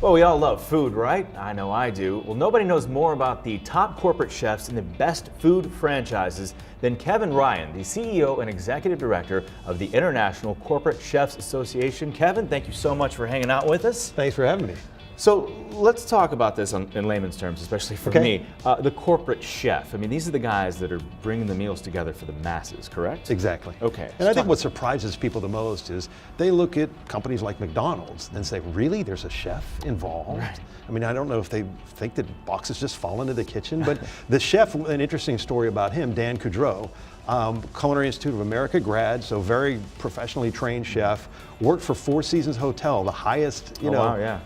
Well, we all love food, right? I know I do. Well, nobody knows more about the top corporate chefs and the best food franchises than Kevin Ryan, the CEO and Executive Director of the International Corporate Chefs Association. Kevin, thank you so much for hanging out with us. Thanks for having me. So let's talk about this in layman's terms, especially for me. The corporate chef. I mean, these are the guys that are bringing the meals together for the masses, correct? Exactly. Okay. And I think what surprises people the most is they look at companies like McDonald's and say, really, there's a chef involved? Right. I mean, I don't know if they think that boxes just fall into the kitchen, but the chef, an interesting story about him, Dan Coudreau, Culinary Institute of America grad, so very professionally trained chef, worked for Four Seasons Hotel, the highest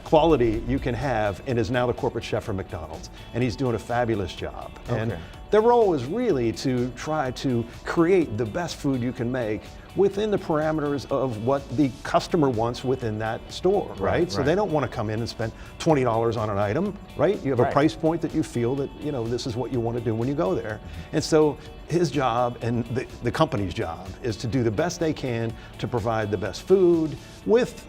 quality you can have, and is now the corporate chef for McDonald's. And he's doing a fabulous job. And their role is really to try to create the best food you can make within the parameters of what the customer wants within that store, right? So they don't want to come in and spend $20 on an item, right? You have a price point that you feel that, you know, this is what you want to do when you go there. And so his job and the company's job is to do the best they can to provide the best food with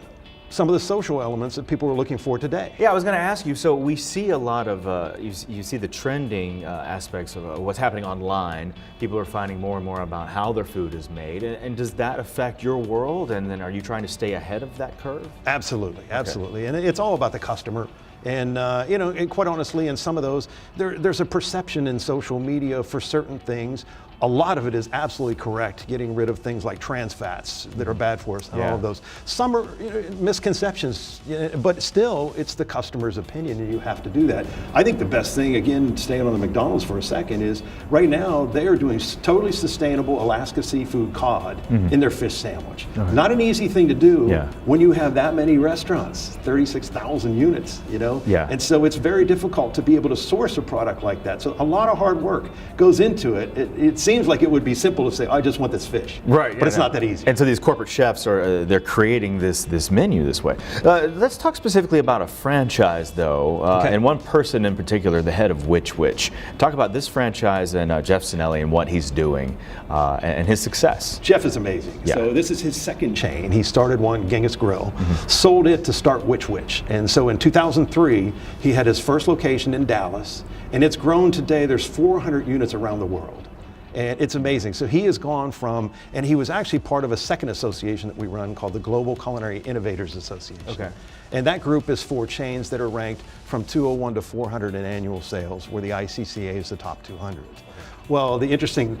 some of the social elements that people are looking for today. Yeah, I was going to ask you, so we see a lot of, you see the trending aspects of what's happening online. People are finding more and more about how their food is made. And does that affect your world? And then are you trying to stay ahead of that curve? Absolutely, absolutely. And it's all about the customer. And you know, and quite honestly, in some of those, there's a perception in social media for certain things. A lot of it is absolutely correct, getting rid of things like trans fats that are bad for us and all of those. Some are misconceptions, but still, it's the customer's opinion and you have to do that. I think the best thing, again, staying on the McDonald's for a second, is right now they are doing totally sustainable Alaska seafood cod in their fish sandwich. Not an easy thing to do when you have that many restaurants, 36,000 units, you know? And so it's very difficult to be able to source a product like that. So a lot of hard work goes into it. It seems like it would be simple to say, I just want this fish. Right. But it's not that easy. And so these corporate chefs are they're creating this menu this way. Let's talk specifically about a franchise, though, and one person in particular, the head of Which Wich. Talk about this franchise and Jeff Sinelli and what he's doing and his success. Jeff is amazing. So this is his second chain. He started one, Genghis Grill, sold it to start Which Wich. And so in 2003, he had his first location in Dallas, and it's grown today. There's 400 units around the world. And it's amazing. So he has gone from, and he was actually part of a second association that we run called the Global Culinary Innovators Association. And that group is for chains that are ranked from 201 to 400 in annual sales, where the ICCA is the top 200. Well, the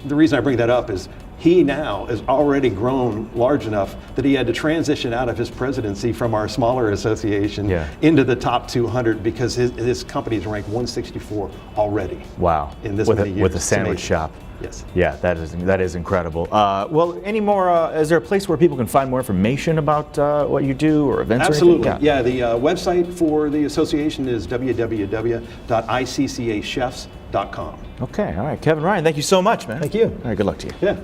reason I bring that up is he now has already grown large enough that he had to transition out of his presidency from our smaller association into the top 200 because his company is ranked 164 already. Wow. In this many years. With a sandwich shop. Yes. Yeah, that is incredible. Well, any more? Is there a place where people can find more information about what you do or events? Absolutely. Or anything? The website for the association is www.iccachefs.com. Okay. All right, Kevin Ryan. Thank you so much, man. Thank you. All right. Good luck to you. Yeah.